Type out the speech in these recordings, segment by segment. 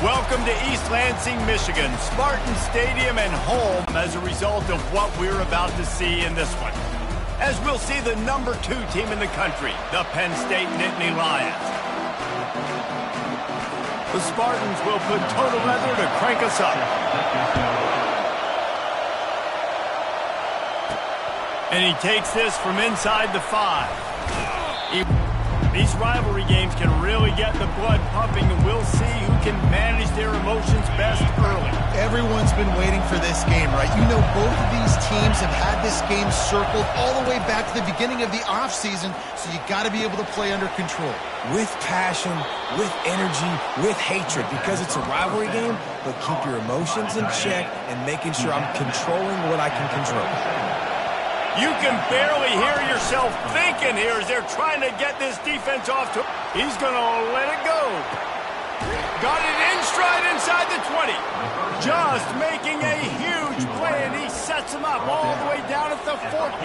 Welcome to East Lansing, Michigan, Spartan Stadium and home as a result of what we're about to see in this one. As we'll see the number 2 team in the country, the Penn State Nittany Lions. The Spartans will put total leather to crank us up. And he takes this from inside the 5. These rivalry games can really get the blood pumping, and we'll see who can manage their emotions best early. Everyone's been waiting for this game, right? You know, both of these teams have had this game circled all the way back to the beginning of the offseason, so you got to be able to play under control. With passion, with energy, with hatred, because it's a rivalry game, but keep your emotions in check and making sure I'm controlling what I can control. You can barely hear yourself thinking here as they're trying to get this defense off to... He's going to let it go. Got it in stride inside the 20. Just making a huge play, and he sets him up all the way down at the 14.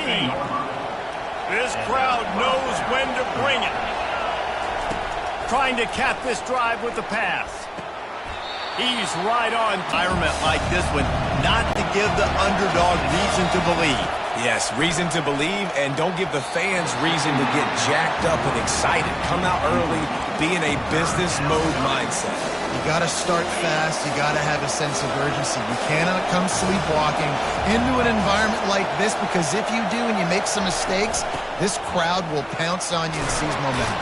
This crowd knows when to bring it. Trying to cap this drive with the pass. He's right on. Environment like this one, not to give the underdog reason to believe. Yes, reason to believe, and don't give the fans reason to get jacked up and excited. Come out early, be in a business mode mindset. You got to start fast. You got to have a sense of urgency. You cannot come sleepwalking into an environment like this, because if you do and you make some mistakes, this crowd will pounce on you and seize momentum.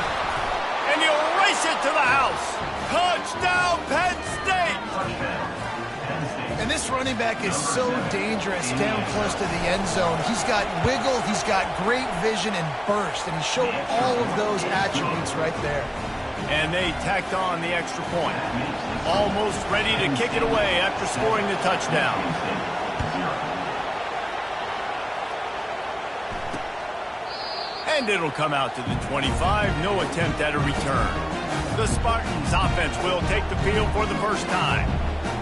And you'll race it to the house. Touchdown, Penn State! And this running back is so dangerous down close to the end zone. He's got wiggle, he's got great vision and burst, and he showed all of those attributes right there. And they tacked on the extra point. Almost ready to kick it away after scoring the touchdown. And it'll come out to the 25. No attempt at a return. The Spartans offense will take the field for the first time.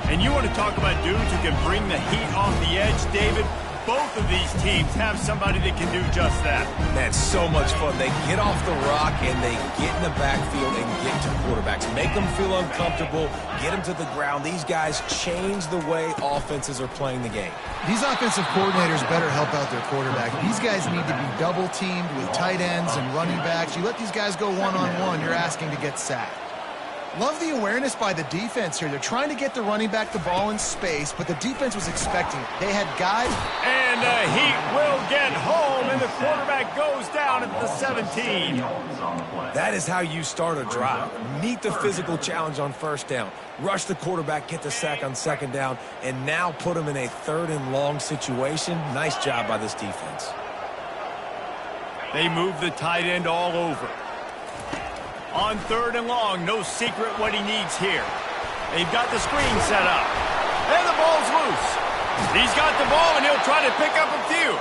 And you want to talk about dudes who can bring the heat off the edge, David? Both of these teams have somebody that can do just that. That's so much fun. They get off the rock and they get in the backfield and get to quarterbacks. Make them feel uncomfortable, get them to the ground. These guys change the way offenses are playing the game. These offensive coordinators better help out their quarterback. These guys need to be double-teamed with tight ends and running backs. You let these guys go one-on-one, you're asking to get sacked. Love the awareness by the defense here. They're trying to get the running back the ball in space, but the defense was expecting it. They had guys. And the heat will get home, and the quarterback goes down at the 17. That is how you start a drive. Meet the physical challenge on first down. Rush the quarterback, get the sack on second down, and now put him in a 3rd and long situation. Nice job by this defense. They move the tight end all over. On 3rd and long, no secret what he needs here. They've got the screen set up. And the ball's loose. He's got the ball, and he'll try to pick up a few.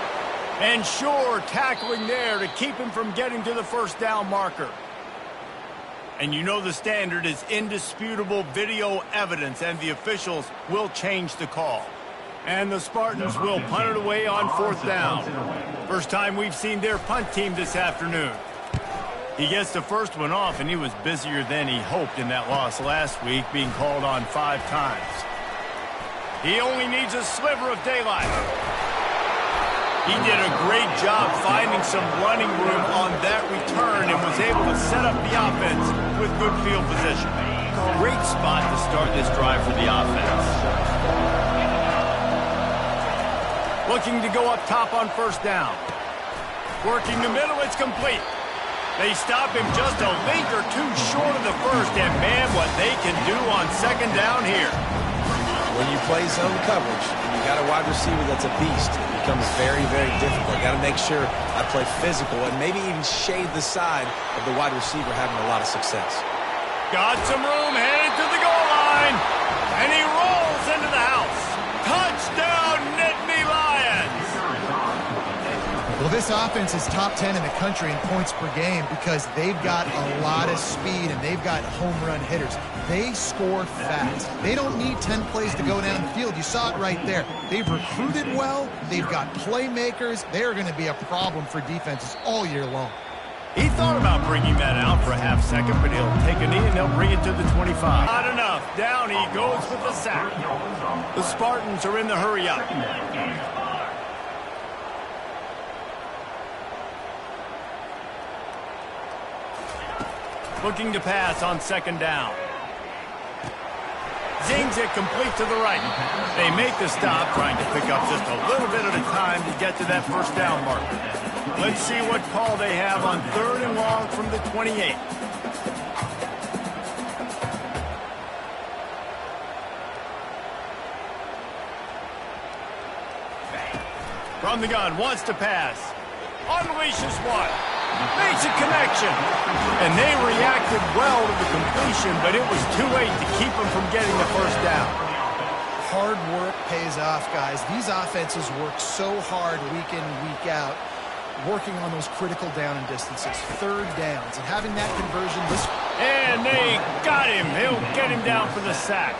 And sure, tackling there to keep him from getting to the first down marker. And you know the standard is indisputable video evidence, and the officials will change the call. And the Spartans will punt it away on 4th down. First time we've seen their punt team this afternoon. He gets the first one off, and he was busier than he hoped in that loss last week, being called on 5 times. He only needs a sliver of daylight. He did a great job finding some running room on that return and was able to set up the offense with good field position. Great spot to start this drive for the offense. Looking to go up top on 1st down. Working the middle, it's complete. They stop him just a link or 2 short of the first, and man, what they can do on 2nd down here. When you play zone coverage and you got a wide receiver that's a beast, it becomes very, very difficult. Got to make sure I play physical and maybe even shade the side of the wide receiver having a lot of success. Got some room, headed to the goal line, and he rolls into the house. Touchdown, Nittany Lions! Well, this offense is top 10 in the country in points per game because they've got a lot of speed and they've got home run hitters. They score fast. They don't need 10 plays to go down the field. You saw it right there. They've recruited well. They've got playmakers. They are going to be a problem for defenses all year long. He thought about bringing that out for a half second, but he'll take a knee and they'll bring it to the 25. Not enough. Down he goes with the sack. The Spartans are in the hurry up. Looking to pass on second down. Zings it complete to the right. They make the stop, trying to pick up just a little bit at a time to get to that first down marker. Let's see what call they have on third and long from the 28. From the gun, wants to pass. Unleashes one. Makes a connection. And they reacted well to the completion, but it was too late to keep them from getting the first down. Hard work pays off, guys. These offenses work so hard week in, week out, working on those critical down and distances, third downs, and having that conversion this. And they got him. He'll get him down for the sack.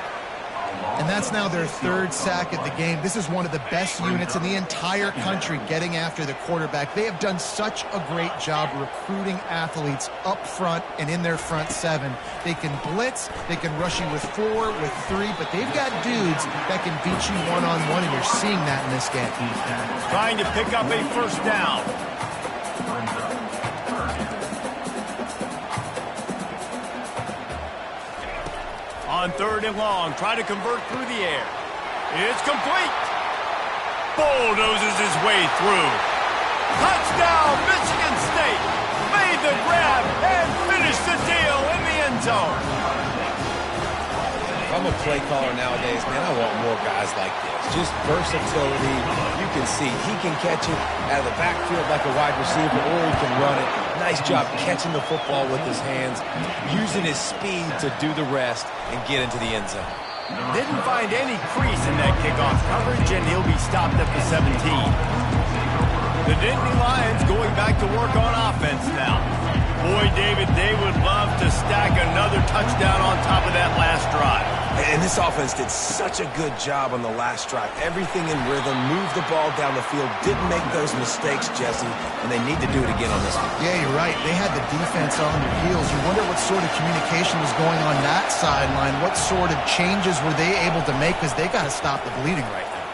And that's now their third sack of the game. This is one of the best units in the entire country getting after the quarterback. They have done such a great job recruiting athletes up front and in their front seven. They can blitz, they can rush you with 4, with 3, but they've got dudes that can beat you one-on-one, and you're seeing that in this game. Trying to pick up a first down. On third and long, try to convert through the air. It's complete. Bulldozes his way through. Touchdown, Michigan State. Made the grab and finished the deal in the end zone. If I'm a play caller nowadays, man, I want more guys like this. Just versatility. You can see he can catch it out of the backfield like a wide receiver, or he can run it. Nice job catching the football with his hands, using his speed to do the rest and get into the end zone. Didn't find any crease in that kickoff coverage, and he'll be stopped at the 17. The Nittany Lions going back to work on offense now. Boy, David, they would love to stack another touchdown on top of that last drive. And this offense did such a good job on the last drive. Everything in rhythm, moved the ball down the field, didn't make those mistakes, Jesse, and they need to do it again on this one. Yeah, you're right. They had the defense on their heels. You wonder what sort of communication was going on that sideline. What sort of changes were they able to make, because they got to stop the bleeding right now.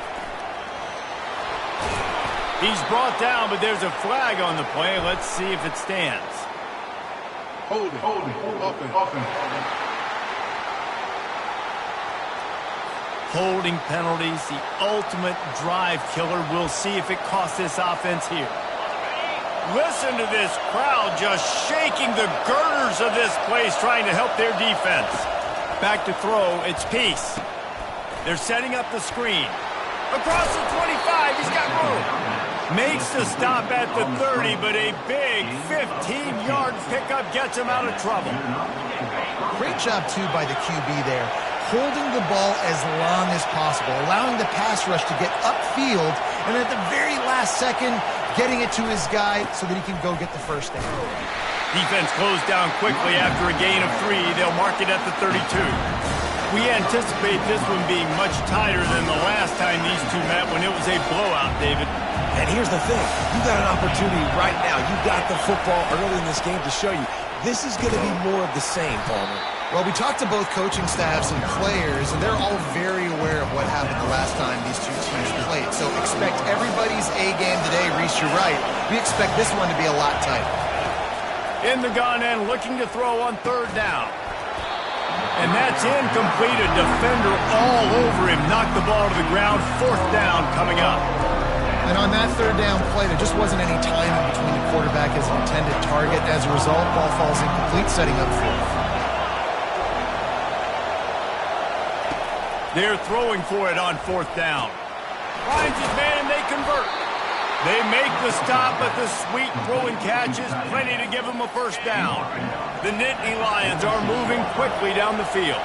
He's brought down, but there's a flag on the play. Let's see if it stands. Hold it, offense. Holding penalties, the ultimate drive killer. We'll see if it costs this offense here. Listen to this crowd just shaking the girders of this place, trying to help their defense. Back to throw, it's Peace. They're setting up the screen. Across the 25, he's got room. Makes the stop at the 30, but a big 15-yard pickup gets him out of trouble. Great job, too, by the QB there, holding the ball as long as possible, allowing the pass rush to get upfield, and at the very last second, getting it to his guy so that he can go get the first down. Defense closed down quickly after a gain of 3. They'll mark it at the 32. We anticipate this one being much tighter than the last time these two met when it was a blowout, David. And here's the thing. You got an opportunity right now. You got the football early in this game to show you this is going to be more of the same, Palmer. Well, we talked to both coaching staffs and players, and they're all very aware of what happened the last time these two teams played. So expect everybody's A game today. Reese, you're right. We expect this one to be a lot tighter. In the gun and looking to throw on third down. And that's incomplete. A defender all over him. Knocked the ball to the ground. Fourth down coming up. And on that third down play, there just wasn't any time in between the quarterback and his intended target. As a result, ball falls incomplete, setting up fourth. They're throwing for it on fourth down. Finds his man, they convert. They make the stop, but the sweet throwing catch is plenty to give them a first down. The Nittany Lions are moving quickly down the field.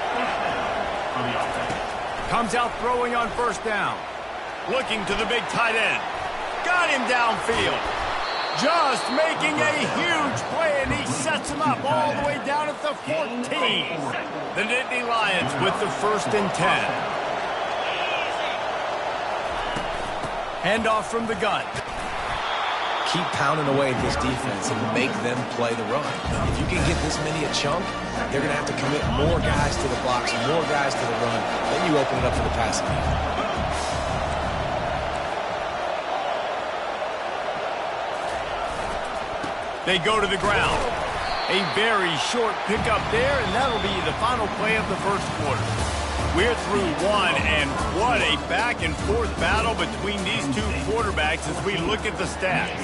Comes out throwing on first down. Looking to the big tight end. Got him downfield. Just making a huge play, and he sets him up all the way down at the 14. The Nittany Lions with the 1st and 10. Handoff from the gun. Keep pounding away at this defense and make them play the run. If you can get this many a chunk, they're going to have to commit more guys to the box, more guys to the run. Then you open it up for the passing game. They go to the ground. A very short pickup there, and that'll be the final play of the first quarter. We're through one, and what a back-and-forth battle between these two quarterbacks as we look at the stats.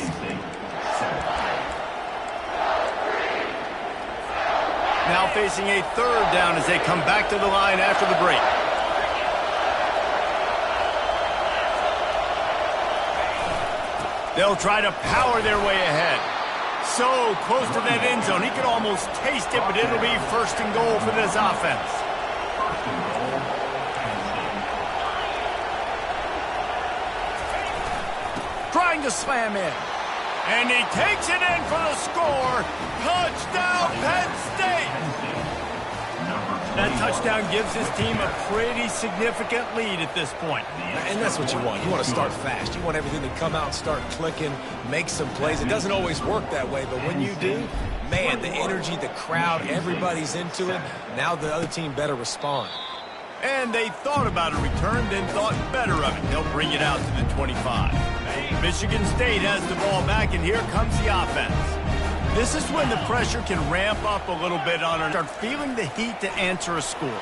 Now facing a third down as they come back to the line after the break. They'll try to power their way ahead. So close to that end zone. He could almost taste it, but it'll be first and goal for this offense. Trying to slam in. And he takes it in for the score. Touchdown, Penn State! That touchdown gives his team a pretty significant lead at this point. And that's what you want. You want to start fast. You want everything to come out and start clicking, make some plays. It doesn't always work that way, but when you do, man, the energy, the crowd, everybody's into it. Now the other team better respond. And they thought about a return, then thought better of it. They'll bring it out to the 25. Michigan State has the ball back, and here comes the offense. This is when the pressure can ramp up a little bit on her. Start feeling the heat to answer a score.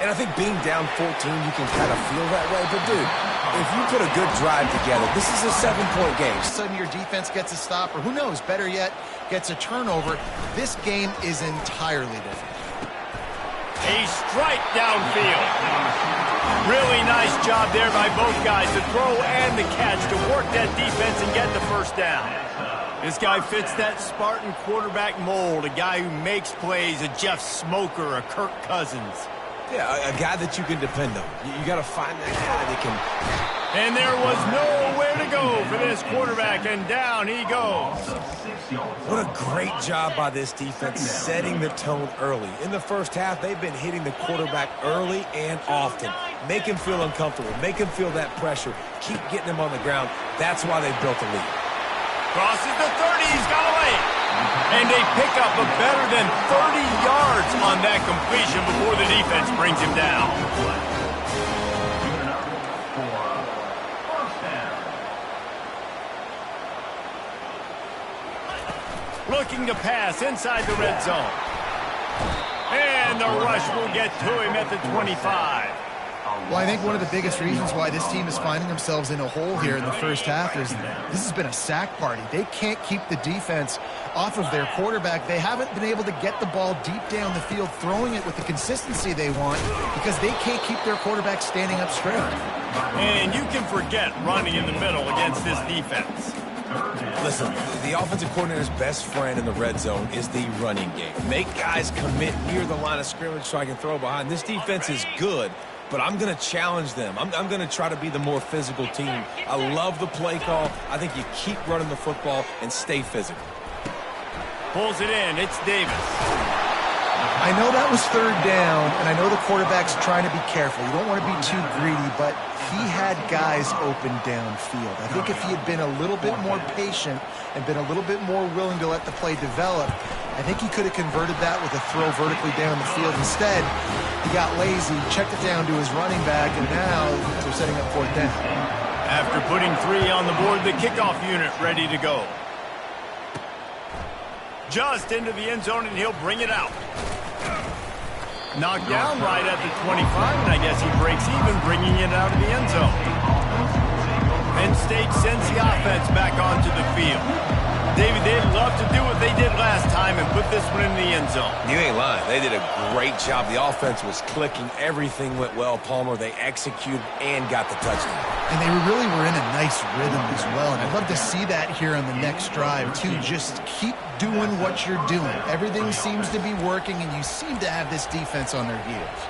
And I think being down 14, you can kind of feel that way. But, dude, if you put a good drive together, this is a 7-point game. All of a sudden your defense gets a stop, or who knows, better yet, gets a turnover. This game is entirely different. A strike downfield. Really nice job there by both guys, the throw and the catch, to work that defense and get the first down. This guy fits that Spartan quarterback mold, a guy who makes plays, a Jeff Smoker, a Kirk Cousins. Yeah, a guy that you can depend on. You got to find that guy that can... And there was nowhere to go for this quarterback, and down he goes. What a great job by this defense setting the tone early. In the first half, they've been hitting the quarterback early and often. Make him feel uncomfortable. Make him feel that pressure. Keep getting him on the ground. That's why they built the lead. Crosses the 30, he's got away. And they pick up a better than 30 yards on that completion before the defense brings him down. Looking to pass inside the red zone. And the rush will get to him at the 25. Well, I think one of the biggest reasons why this team is finding themselves in a hole here in the first half is this has been a sack party. They can't keep the defense off of their quarterback. They haven't been able to get the ball deep down the field, throwing it with the consistency they want, because they can't keep their quarterback standing up straight. And you can forget running in the middle against this defense. Listen, the offensive coordinator's best friend in the red zone is the running game. Make guys commit near the line of scrimmage so I can throw behind. This defense is good, but I'm going to challenge them. I'm going to try to be the more physical team. I love the play call. I think you keep running the football and stay physical. Pulls it in. It's Davis. I know that was third down, and I know the quarterback's trying to be careful. You don't want to be too greedy, but he had guys open downfield. I think if he had been a little bit more patient and been a little bit more willing to let the play develop, I think he could have converted that with a throw vertically down the field. Instead, he got lazy, checked it down to his running back, and now they're setting up fourth down. After putting 3 on the board, the kickoff unit ready to go. Just into the end zone, and he'll bring it out. Knocked down right at the 25, and I guess he breaks even, bringing it out of the end zone. Penn State sends the offense back onto the field. David, they'd love to do what they did last time and put this one in the end zone. You ain't lying. They did a great job. The offense was clicking. Everything went well, Palmer. They executed and got the touchdown. And they really were in a nice rhythm as well. And I'd love to see that here on the next drive, too. Just keep doing what you're doing. Everything seems to be working, and you seem to have this defense on their heels.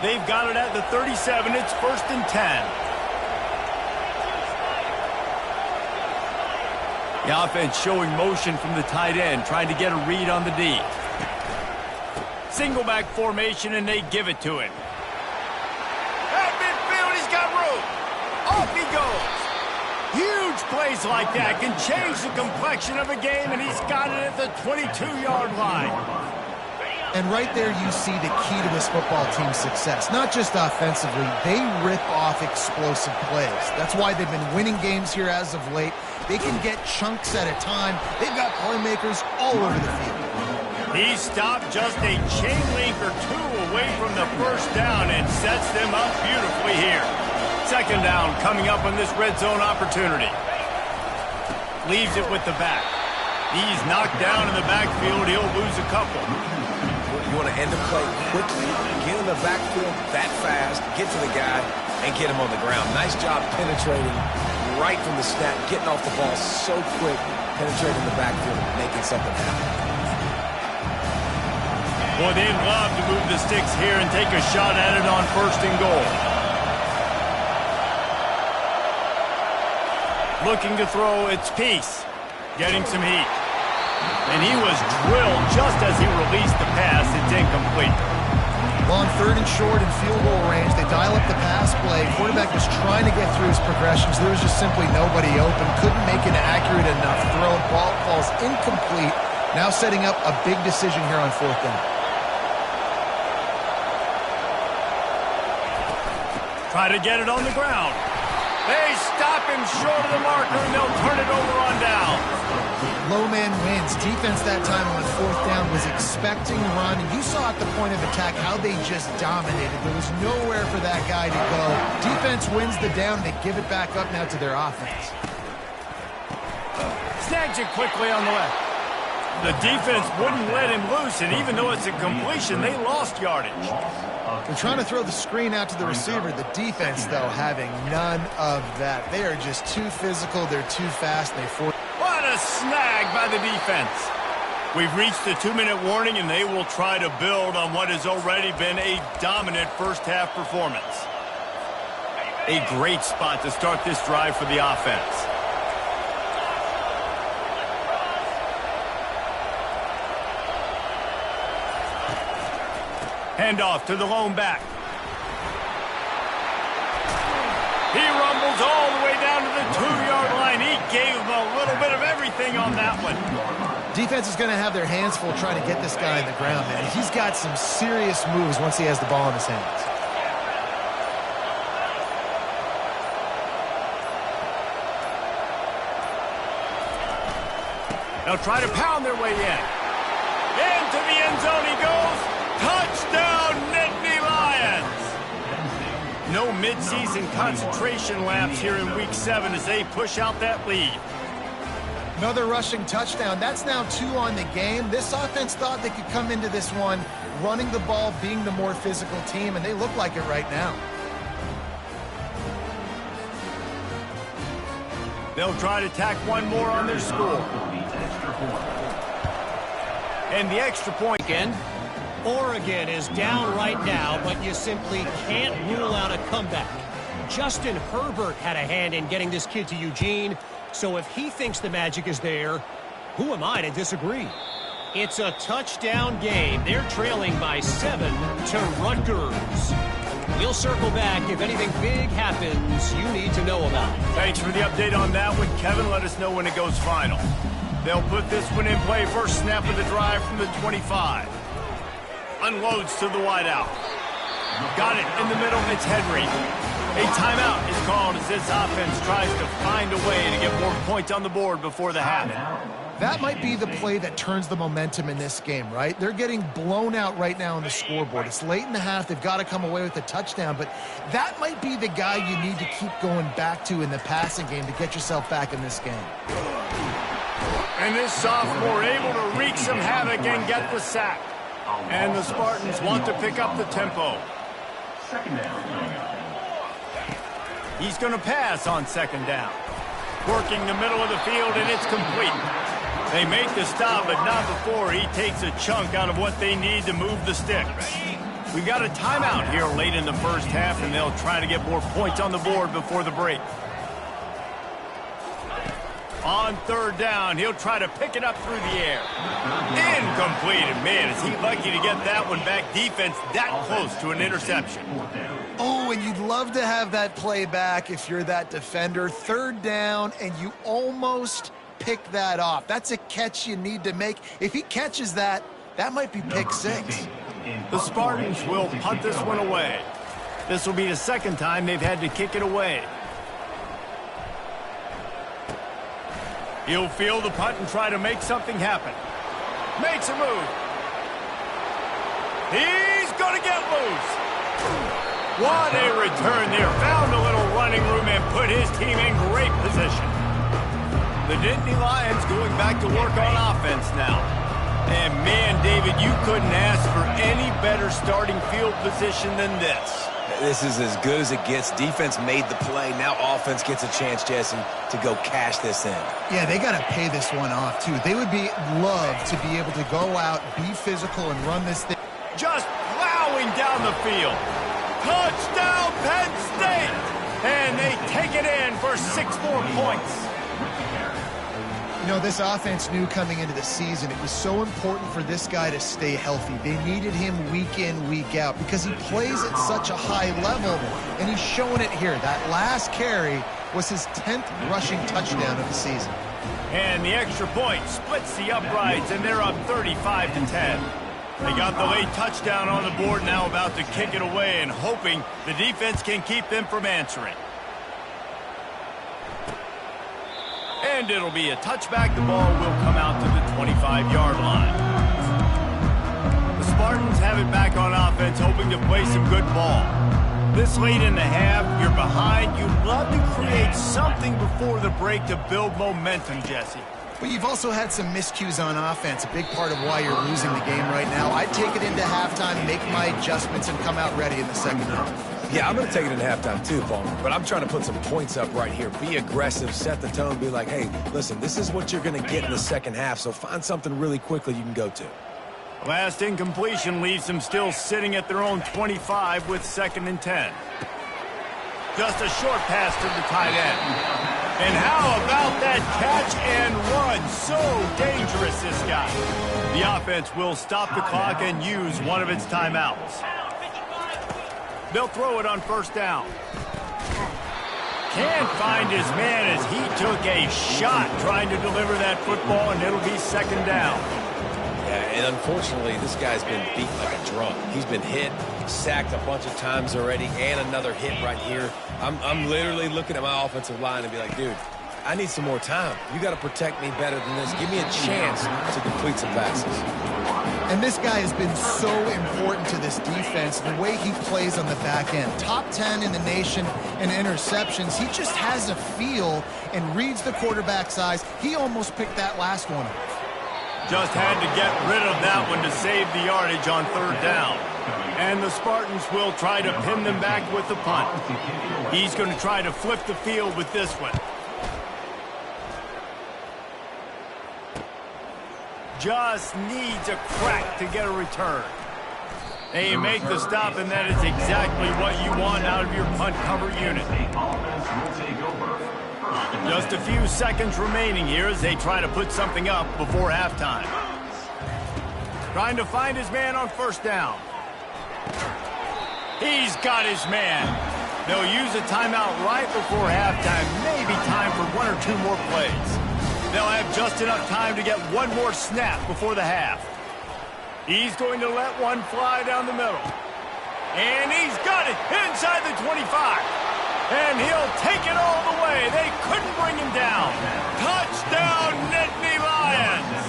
They've got it at the 37. It's 1st and 10. The offense showing motion from the tight end, trying to get a read on the D. Single back formation, and they give it to him. At midfield, he's got room. Off he goes. Huge Huge plays like that can change the complexion of a game, and he's got it at the 22-yard line. And right there you see the key to this football team's success. Not just offensively, they rip off explosive plays. That's why they've been winning games here as of late. They can get chunks at a time. They've got playmakers all over the field. He stopped just a chain link or two away from the first down and sets them up beautifully here. Second down coming up on this red zone opportunity. Leaves it with the back. He's knocked down in the backfield. He'll lose a couple. You want to end the play quickly, get in the backfield that fast, get to the guy, and get him on the ground. Nice job penetrating right from the snap, getting off the ball so quick, penetrating the backfield, making something happen. Boy, they'd love to move the sticks here and take a shot at it on first and goal. Looking to throw, it's Peace, getting some heat. And he was drilled just as he released the pass. It's incomplete. Well, on third and short and field goal range, they dial up the pass play. Quarterback was trying to get through his progressions. There was just simply nobody open. Couldn't make an accurate enough throw. Ball falls incomplete. Now setting up a big decision here on fourth down. Try to get it on the ground. They stop him short of the marker, and they'll turn it over on down. Low man wins. Defense that time on fourth down was expecting run. And you saw at the point of attack how they just dominated. There was nowhere for that guy to go. Defense wins the down. They give it back up now to their offense. Snags it quickly on the left. The defense wouldn't let him loose, and even though it's a completion, they lost yardage. They're trying to throw the screen out to the receiver. The defense, though, having none of that. They are just too physical. They're too fast. And they force. What a snag by the defense. We've reached the 2-minute warning, and they will try to build on what has already been a dominant first-half performance. A great spot to start this drive for the offense. Handoff to the lone back. He rumbles all the way down to the 2-yard line. He gave him a little bit of everything on that one. Defense is going to have their hands full trying to get this guy in the ground, man. He's got some serious moves once he has the ball in his hands. They'll try to pound their way in. Into the end zone he goes. Touchdown, Nittany Lions! No midseason concentration laps here in Week 7 as they push out that lead. Another rushing touchdown. That's now 2 on the game. This offense thought they could come into this one running the ball, being the more physical team, and they look like it right now. They'll try to tack one more on their score. And the extra point again. Oregon is down right now, but you simply can't rule out a comeback. Justin Herbert had a hand in getting this kid to Eugene, so if he thinks the magic is there, who am I to disagree? It's a touchdown game. They're trailing by 7 to Rutgers. We'll circle back if anything big happens you need to know about. Thanks for the update on that one, Kevin. Let us know when it goes final. They'll put this one in play. First snap of the drive from the 25. Unloads to the wideout. Got it in the middle. It's Henry. A timeout is called as this offense tries to find a way to get more points on the board before the half. That might be the play that turns the momentum in this game, right? They're getting blown out right now on the scoreboard. It's late in the half. They've got to come away with a touchdown, but that might be the guy you need to keep going back to in the passing game to get yourself back in this game. And this sophomore able to wreak some havoc and get the sack. And the Spartans want to pick up the tempo. Second down. He's going to pass on second down. Working the middle of the field, and it's complete. They make the stop, but not before he takes a chunk out of what they need to move the sticks. We've got a timeout here late in the first half, and they'll try to get more points on the board before the break. On third down, he'll try to pick it up through the air. Incomplete. And man, is he lucky to get that one back. Defense that close to an interception. Oh, and you'd love to have that play back if you're that defender. Third down, and you almost pick that off. That's a catch you need to make. If he catches that, that might be pick six. The Spartans will punt this one away. This will be the second time they've had to kick it away. He'll field the punt and try to make something happen. Makes a move. He's going to get loose. What a return there. Found a little running room and put his team in great position. The Nittany Lions going back to work on offense now. And man, David, you couldn't ask for any better starting field position than this. This is as good as it gets. Defense made the play. Now offense gets a chance, Jesse, to go cash this in. Yeah, they got to pay this one off, too. They would love to be able to go out, be physical, and run this thing. Just plowing down the field. Touchdown, Penn State! And they take it in for 6 more points. You know, this offense knew coming into the season it was so important for this guy to stay healthy. They needed him week in, week out because he plays at such a high level, and he's showing it here. That last carry was his 10th rushing touchdown of the season. And the extra point splits the uprights, and they're up 35-10. They got the late touchdown on the board, now about to kick it away and hoping the defense can keep them from answering. And it'll be a touchback. The ball will come out to the 25-yard line. The Spartans have it back on offense, hoping to play some good ball. This late in the half, you're behind. You'd love to create something before the break to build momentum, Jesse. But you've also had some miscues on offense, a big part of why you're losing the game right now. I'd take it into halftime, make my adjustments, and come out ready in the second half. Yeah, I'm going to take it in halftime too, Palmer, but I'm trying to put some points up right here. Be aggressive, set the tone, be like, hey, listen, this is what you're going to get in the second half, so find something really quickly you can go to. Last incompletion leaves them still sitting at their own 25 with 2nd and 10. Just a short pass to the tight end. And how about that catch and run? So dangerous, this guy. The offense will stop the clock and use one of its timeouts. They'll throw it on first down. Can't find his man as he took a shot trying to deliver that football, and it'll be 2nd down. Yeah, and unfortunately, this guy's been beat like a drum. He's been hit, sacked a bunch of times already, and another hit right here. I'm literally looking at my offensive line and be like, dude, I need some more time. You got to protect me better than this. Give me a chance to complete some passes. And this guy has been so important to this defense, the way he plays on the back end. Top 10 in the nation in interceptions. He just has a feel and reads the quarterback's eyes. He almost picked that last one off. Just had to get rid of that one to save the yardage on 3rd down. And the Spartans will try to pin them back with the punt. He's going to try to flip the field with this one. Just needs a crack to get a return. They make the stop, and that is exactly what you want out of your punt cover unit. Just a few seconds remaining here as they try to put something up before halftime. Trying to find his man on 1st down. He's got his man. They'll use a timeout right before halftime. Maybe time for 1 or 2 more plays. They'll have just enough time to get 1 more snap before the half. He's going to let one fly down the middle. And he's got it inside the 25. And he'll take it all the way. They couldn't bring him down. Touchdown, Nittany Lions!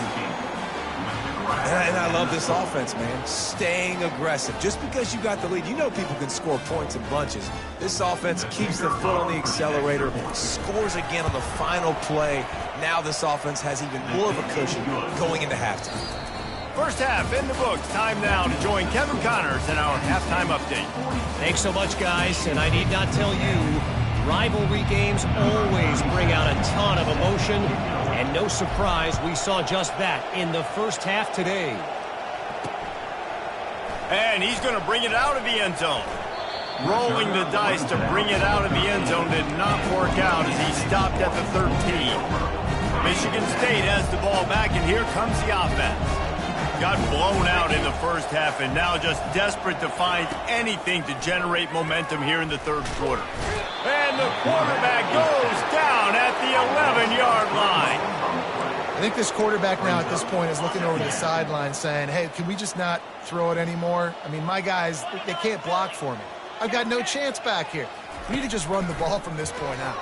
And I love this offense, man. Staying aggressive. Just because you got the lead, you know people can score points in bunches. This offense keeps the foot on the accelerator, scores again on the final play. Now this offense has even more of a cushion going into halftime. First half in the books. Time now to join Kevin Connors in our halftime update. Thanks so much, guys. And I need not tell you, rivalry games always bring out a ton of emotion. And no surprise, we saw just that in the first half today. And he's going to bring it out of the end zone. Rolling the dice to bring it out of the end zone did not work out as he stopped at the 13. Michigan State has the ball back, and here comes the offense. Got blown out in the first half, and now just desperate to find anything to generate momentum here in the third quarter. And the quarterback goes down at the 11-yard line. I think this quarterback now at this point is looking over the sideline saying, hey, can we just not throw it anymore? I mean, my guys, they can't block for me. I've got no chance back here. We need to just run the ball from this point out.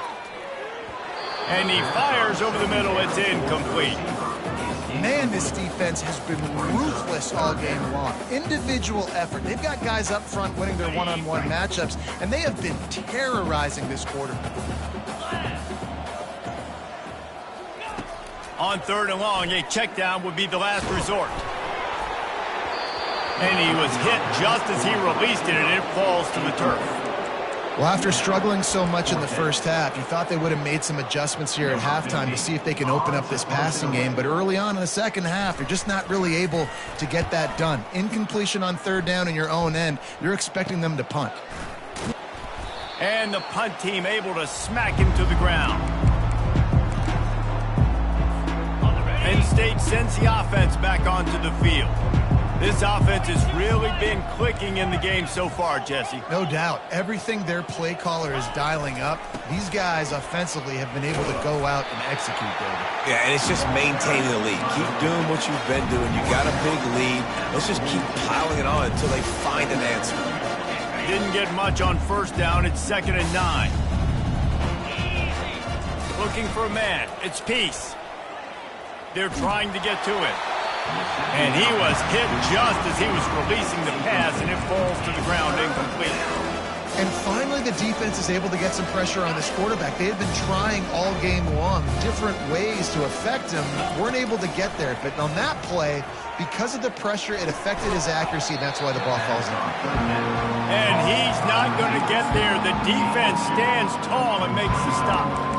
And he fires over the middle. It's incomplete. Man, this defense has been ruthless all game long. Individual effort. They've got guys up front winning their one-on-one matchups, and they have been terrorizing this quarterback. On third and long, a check down would be the last resort. And he was hit just as he released it, and it falls to the turf. Well, after struggling so much in the first half, you thought they would have made some adjustments here at halftime to see if they can open up this passing game. But early on in the second half, you're just not really able to get that done. Incompletion on third down in your own end, you're expecting them to punt. And the punt team able to smack him to the ground. Penn State sends the offense back onto the field. This offense has really been clicking in the game so far, Jesse. No doubt. Everything their play caller is dialing up, these guys offensively have been able to go out and execute, David. Yeah, and it's just maintaining the lead. Keep doing what you've been doing. You got a big lead. Let's just keep piling it on until they find an answer. Didn't get much on first down. It's 2nd and 9. Looking for a man. It's Peace. They're trying to get to him. And he was hit just as he was releasing the pass, and it falls to the ground incomplete. And finally, the defense is able to get some pressure on this quarterback. They had been trying all game long different ways to affect him. Weren't able to get there. But on that play, because of the pressure, it affected his accuracy, and that's why the ball falls in. And he's not going to get there. The defense stands tall and makes the stop.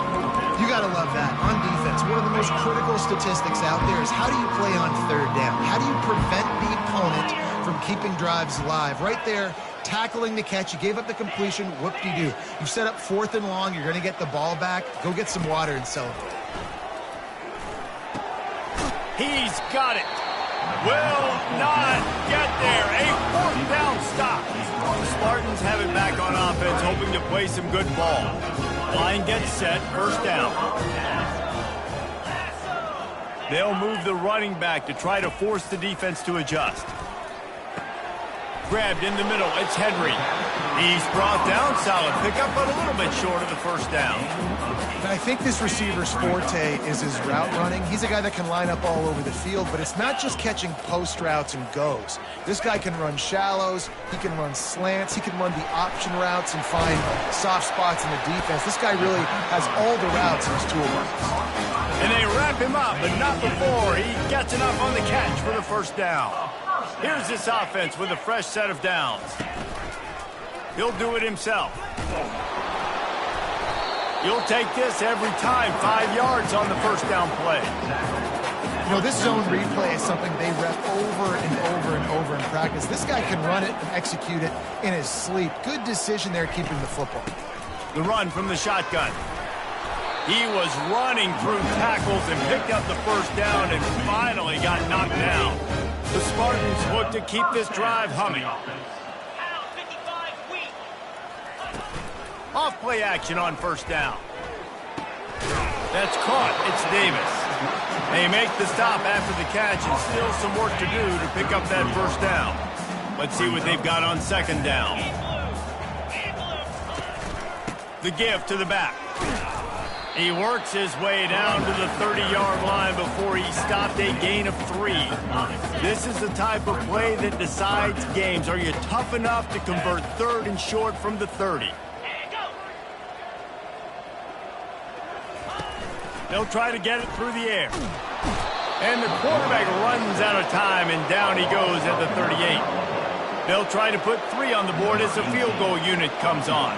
You got to love that. On defense, one of the most critical statistics out there is how do you play on third down? How do you prevent the opponent from keeping drives alive? Right there, tackling the catch. You gave up the completion. Whoop-de-doo. You set up 4th and long. You're going to get the ball back. Go get some water and celebrate. He's got it. Will not get there. A 4th down stop. The Spartans have it back on offense, hoping to play some good ball. Line gets set, 1st down. They'll move the running back to try to force the defense to adjust. Grabbed in the middle, it's Henry. He's brought down, solid pickup, but a little bit short of the 1st down. And I think this receiver's forte is his route running. He's a guy that can line up all over the field, but it's not just catching post routes and goes. This guy can run shallows, he can run slants, he can run the option routes and find soft spots in the defense. This guy really has all the routes in his toolbox. And they wrap him up, but not before he gets enough on the catch for the 1st down. Here's this offense with a fresh set of downs. He'll do it himself. You'll take this every time. 5 yards on the 1st down play. You know, this zone replay is something they rep over and over and over in practice. This guy can run it and execute it in his sleep. Good decision there keeping the football. The run from the shotgun. He was running through tackles and picked up the 1st down and finally got knocked down. The Spartans look to keep this drive humming. Off play action on 1st down. That's caught. It's Davis. They make the stop after the catch and still some work to do to pick up that 1st down. Let's see what they've got on 2nd down. The give to the back. He works his way down to the 30-yard line before he stopped a gain of 3. This is the type of play that decides games. Are you tough enough to convert 3rd and short from the 30? They'll try to get it through the air. And the quarterback runs out of time, and down he goes at the 38. They'll try to put 3 on the board as the field goal unit comes on.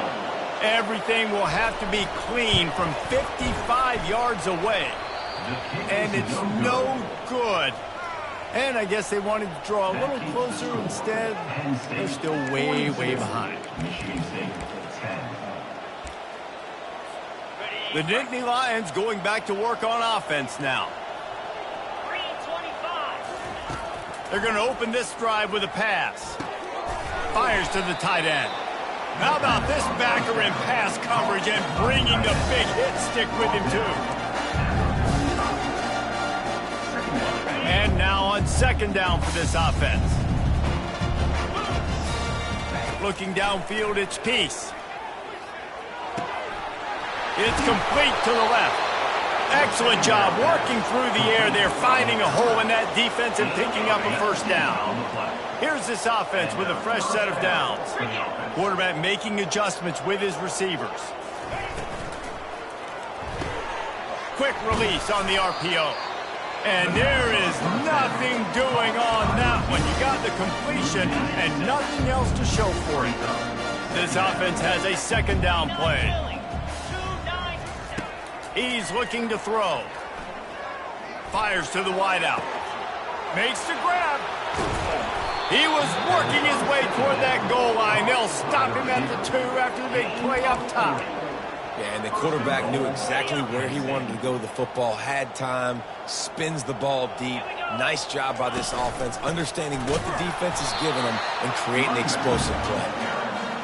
Everything will have to be clean from 55 yards away. And it's no good. And I guess they wanted to draw a little closer instead. They're still way, way behind. The Nittany Lions going back to work on offense now. They're going to open this drive with a pass. Fires to the tight end. How about this backer in pass coverage and bringing the big hit stick with him, too. And now on second down for this offense. Looking downfield, it's Peace. It's complete to the left. Excellent job working through the air there, finding a hole in that defense and picking up a first down. Here's this offense with a fresh set of downs. Quarterback making adjustments with his receivers. Quick release on the RPO. And there is nothing doing on that one. You got the completion and nothing else to show for it. This offense has a second down play. He's looking to throw. Fires to the wideout. Makes the grab. He was working his way toward that goal line. They'll stop him at the 2 after the big play up top. Yeah, and the quarterback knew exactly where he wanted to go with the football, had time, spins the ball deep. Nice job by this offense, understanding what the defense is giving them and creating explosive play.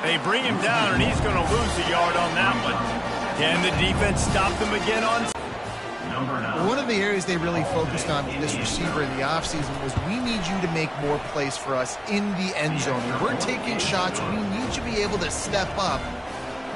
They bring him down, and he's going to lose a yard on that one. Can the defense stop them again on? One of the areas they really focused on with this receiver in the offseason was we need you to make more plays for us in the end zone. When we're taking shots, we need you to be able to step up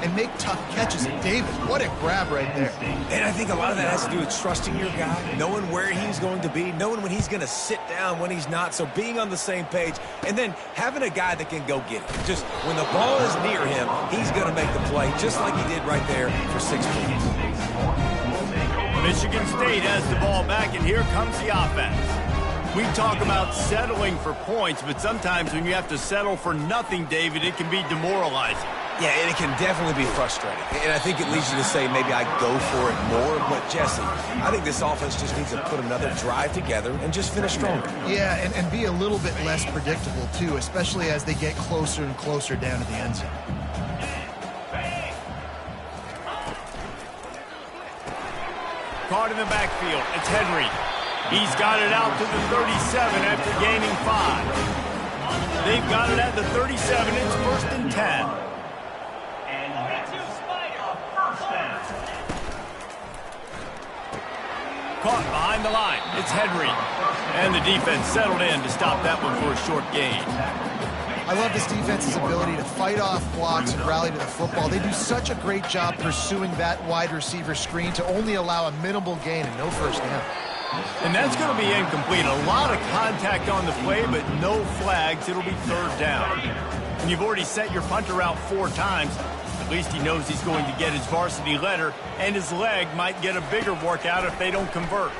and make tough catches. And David, what a grab right there. And I think a lot of that has to do with trusting your guy, knowing where he's going to be, knowing when he's going to sit down, when he's not, so being on the same page, and then having a guy that can go get it. Just when the ball is near him, he's going to make the play, just like he did right there for 6 points. Michigan State has the ball back, and here comes the offense. We talk about settling for points, but sometimes when you have to settle for nothing, David, it can be demoralizing. Yeah, and it can definitely be frustrating. And I think it leads you to say maybe I go for it more. But, Jesse, I think this offense just needs to put another drive together and just finish stronger. Yeah, and be a little bit less predictable, too, especially as they get closer and closer down to the end zone. Caught in the backfield. It's Henry. He's got it out to the 37 after gaining 5. They've got it at the 37. It's 1st and 10. Caught behind the line. It's Henry. And the defense settled in to stop that one for a short gain. I love this defense's ability to fight off blocks and rally to the football. They do such a great job pursuing that wide receiver screen to only allow a minimal gain and no first down. And that's going to be incomplete. A lot of contact on the play, but no flags. It'll be 3rd down. And you've already set your punter out 4 times. At least he knows he's going to get his varsity letter, and his leg might get a bigger workout if they don't convert.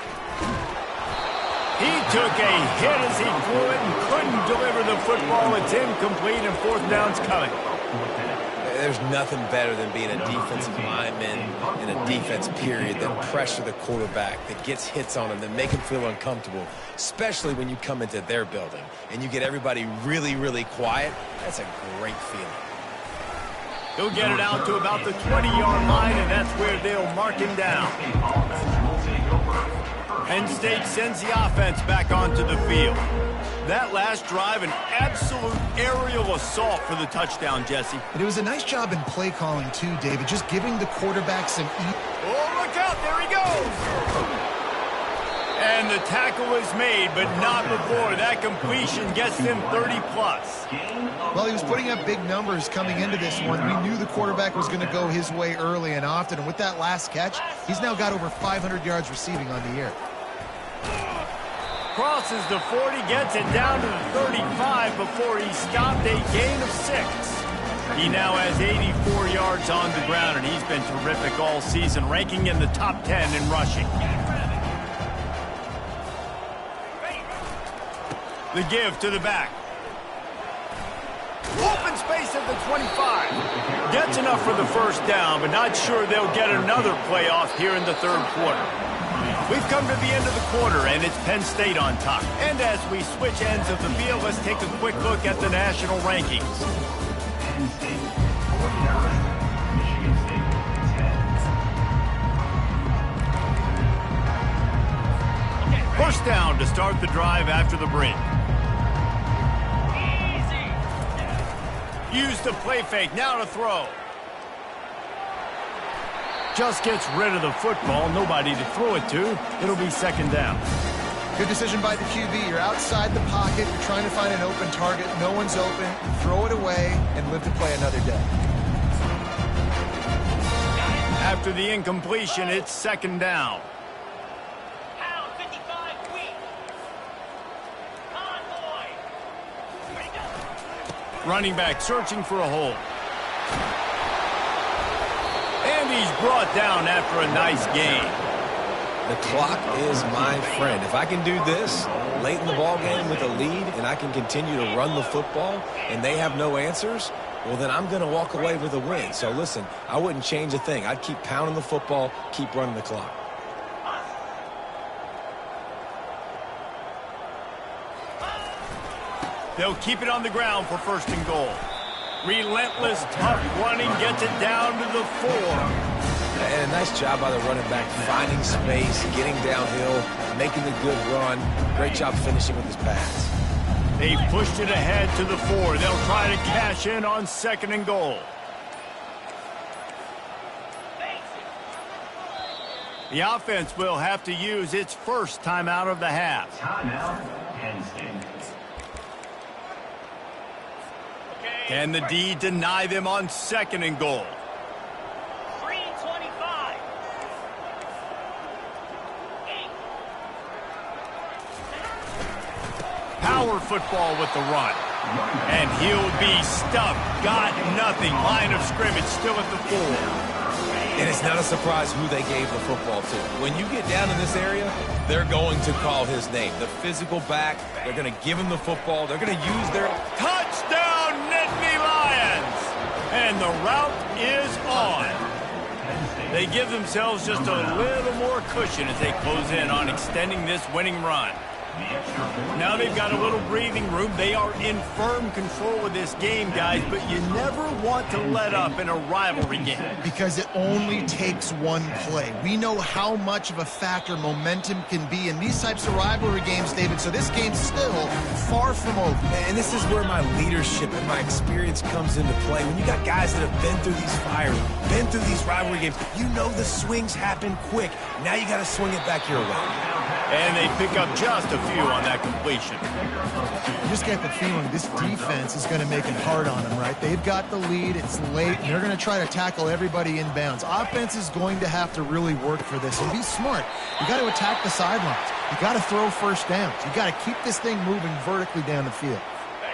He took a hit as he threw it and couldn't deliver the football. It's incomplete, and 4th down's coming. There's nothing better than being a defensive lineman in a defense period that pressure the quarterback, that gets hits on him, that make him feel uncomfortable, especially when you come into their building and you get everybody really, really quiet. That's a great feeling. He'll get it out to about the 20-yard line, and that's where they'll mark him down. Penn State sends the offense back onto the field. That last drive, an absolute aerial assault for the touchdown, Jesse. But it was a nice job in play calling, too, David, just giving the quarterback some Oh, look out, there he goes! And the tackle is made, but not before. That completion gets him 30-plus. Well, he was putting up big numbers coming into this one. We knew the quarterback was going to go his way early and often, and with that last catch, he's now got over 500 yards receiving on the year. Crosses the 40, gets it down to the 35 before he stopped, a gain of 6. He now has 84 yards on the ground, and he's been terrific all season, ranking in the top 10 in rushing. The give to the back. Open space at the 25. Gets enough for the first down, but not sure they'll get another playoff here in the 3rd quarter. We've come to the end of the quarter, and it's Penn State on top. And as we switch ends of the field, let's take a quick look at the national rankings. Penn State 49, Michigan State 10. First down to start the drive after the break. Use the play fake, now to throw. Just gets rid of the football, nobody to throw it to. It'll be second down. Good decision by the QB. You're outside the pocket. You're trying to find an open target. No one's open. Throw it away and live to play another day. After the incompletion, it's second down. Running back searching for a hole. And he's brought down after a nice gain. The clock is my friend. If I can do this late in the ball game with a lead and I can continue to run the football and they have no answers, well, then I'm going to walk away with a win. So, listen, I wouldn't change a thing. I'd keep pounding the football, keep running the clock. They'll keep it on the ground for first and goal. Relentless, tough running gets it down to the 4. And a nice job by the running back, finding space, getting downhill, making the good run. Great job finishing with his pass. They pushed it ahead to the 4. They'll try to cash in on second and goal. The offense will have to use its first timeout of the half. Timeout, Penn State. Can the D deny them on second and goal? 3:25. Power football with the run. And he'll be stuffed. Got nothing. Line of scrimmage still at the 4. And it's not a surprise who they gave the football to. When you get down in this area, they're going to call his name. The physical back, they're going to give him the football. They're going to use their... Touchdown, Nittany Lions! And the route is on. They give themselves just a little more cushion as they close in on extending this winning run. Now they've got a little breathing room. They are in firm control of this game, guys, but you never want to let up in a rivalry game. Because it only takes one play. We know how much of a factor momentum can be in these types of rivalry games, David, so this game's still far from over. And this is where my leadership and my experience comes into play. When you got guys that have been through these fires, been through these rivalry games, you know the swings happen quick. Now you got to swing it back your way. And they pick up just a few on that completion. You just get the feeling this defense is going to make it hard on them, right? They've got the lead. It's late. And they're going to try to tackle everybody inbounds. Offense is going to have to really work for this and be smart. You got to attack the sidelines. You got to throw first downs. You got to keep this thing moving vertically down the field.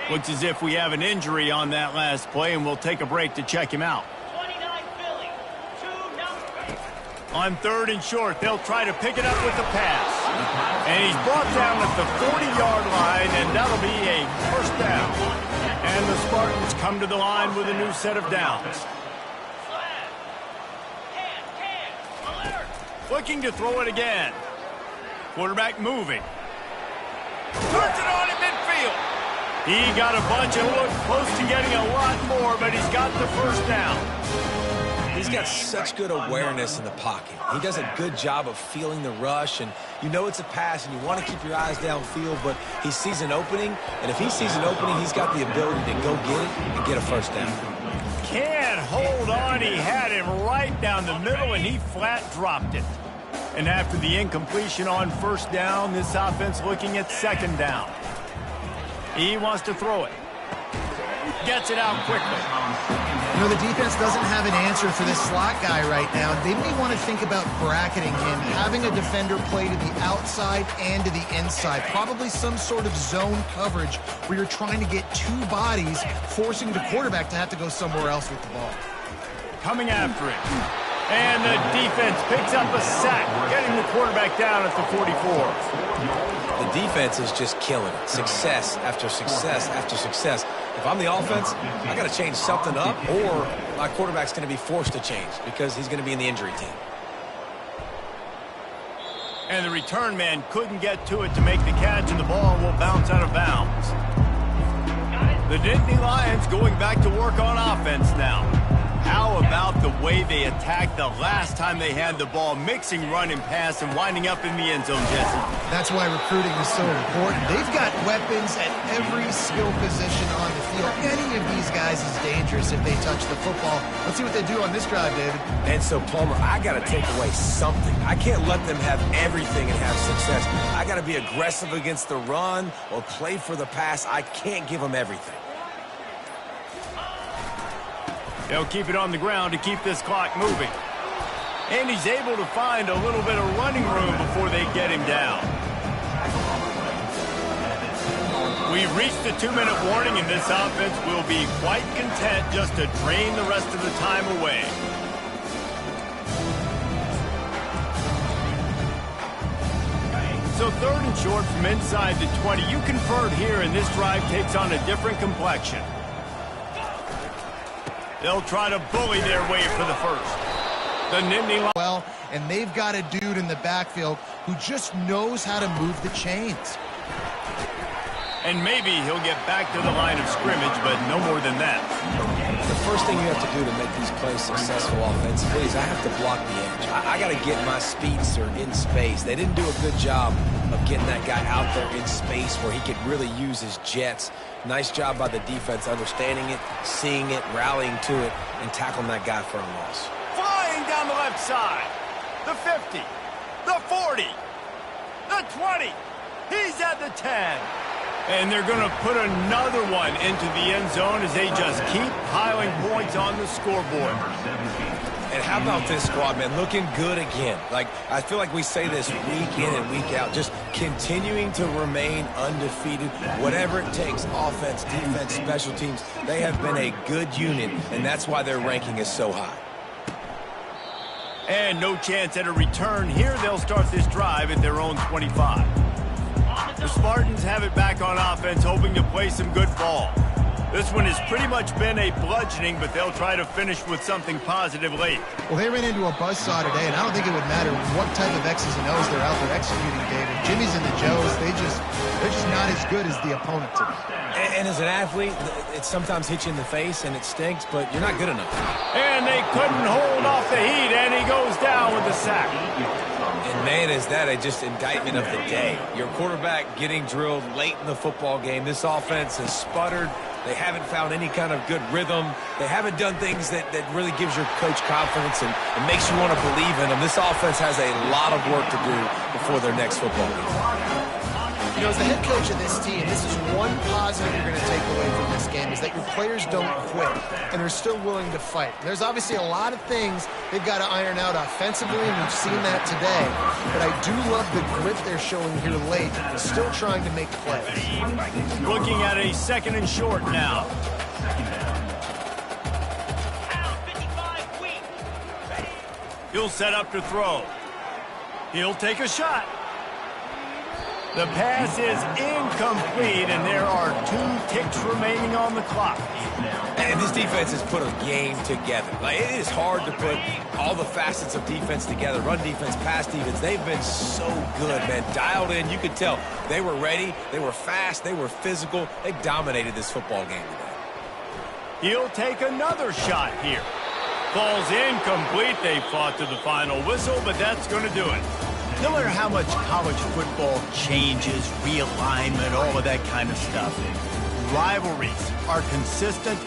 Looks as if we have an injury on that last play, and we'll take a break to check him out. 29 Philly, 2-0. On third and short, they'll try to pick it up with the pass. And he's brought down at the 40-yard line, and that'll be a first down. And the Spartans come to the line with a new set of downs. Looking to throw it again. Quarterback moving. Turns it on at midfield. He got a bunch and looked close to getting a lot more, but he's got the first down. He's got such good awareness in the pocket. He does a good job of feeling the rush, and you know it's a pass, and you want to keep your eyes downfield, but he sees an opening, and if he sees an opening, he's got the ability to go get it and get a first down. Can't hold on. He had him right down the middle, and he flat dropped it. And after the incompletion on first down, this offense looking at second down. He wants to throw it. Gets it out quickly. You know, the defense doesn't have an answer for this slot guy right now. They may want to think about bracketing him, having a defender play to the outside and to the inside. Probably some sort of zone coverage where you're trying to get two bodies, forcing the quarterback to have to go somewhere else with the ball. Coming after it. And the defense picks up a sack, getting the quarterback down at the 44. The defense is just killing it. Success after success after success. If I'm the offense, I got to change something up, or my quarterback's going to be forced to change because he's going to be in the injury team. And the return man couldn't get to it to make the catch, and the ball will bounce out of bounds. The Nittany Lions going back to work on offense now. How about the way they attacked the last time they had the ball, mixing run and pass and winding up in the end zone, Jesse? That's why recruiting is so important. They've got weapons at every skill position on the field. Any of these guys is dangerous if they touch the football. Let's see what they do on this drive, David. And so, Palmer, I got to take away something. I can't let them have everything and have success. I got to be aggressive against the run or play for the pass. I can't give them everything. They'll keep it on the ground to keep this clock moving. And he's able to find a little bit of running room before they get him down. We've reached the 2-minute warning, and this offense will be quite content just to drain the rest of the time away. So 3rd and short from inside the 20. You convert here, and this drive takes on a different complexion. They'll try to bully their way for the first. The Nittany line. Well, and they've got a dude in the backfield who just knows how to move the chains. And maybe he'll get back to the line of scrimmage, but no more than that. The first thing you have to do to make these plays successful offensively is I have to block the edge. I got to get my speedster in space. They didn't do a good job of getting that guy out there in space where he could really use his jets. Nice job by the defense understanding it, seeing it, rallying to it, and tackling that guy for a loss. Flying down the left side. The 50. The 40. The 20. He's at the 10. And they're going to put another one into the end zone as they just keep piling points on the scoreboard. And how about this squad, man? Looking good again. Like, I feel like we say this week in and week out, just continuing to remain undefeated, whatever it takes, offense, defense, special teams. They have been a good unit, and that's why their ranking is so high. And no chance at a return here. They'll start this drive at their own 25. The Spartans have it back on offense, hoping to play some good ball. This one has pretty much been a bludgeoning, but they'll try to finish with something positive late. Well, they ran into a buzzsaw today, and I don't think it would matter what type of X's and O's they're out there executing, David. Jimmy's and the Joes, they're just not as good as the opponent today. And as an athlete, it sometimes hits you in the face, and it stinks, but you're not good enough. And they couldn't hold off the heat, and he goes down with the sack. And, man, is that just indictment of the day. Your quarterback getting drilled late in the football game. This offense has sputtered. They haven't found any kind of good rhythm. They haven't done things that really gives your coach confidence and makes you want to believe in them. This offense has a lot of work to do before their next football game. You know, as the head coach of this team, this is one positive you're going to take away from this game, is that your players don't quit and are still willing to fight. There's obviously a lot of things they've got to iron out offensively, and we've seen that today. But I do love the grit they're showing here late, still trying to make plays. Looking at a 2nd and short now. He'll set up to throw. He'll take a shot. The pass is incomplete, and there are 2 ticks remaining on the clock. And this defense has put a game together. Like, it is hard to put all the facets of defense together. Run defense, pass defense. They've been so good, man. Dialed in. You could tell they were ready. They were fast. They were physical. They dominated this football game today. He'll take another shot here. Falls incomplete. They fought to the final whistle, but that's going to do it. No matter how much college football changes, realignment, all of that kind of stuff, rivalries are consistent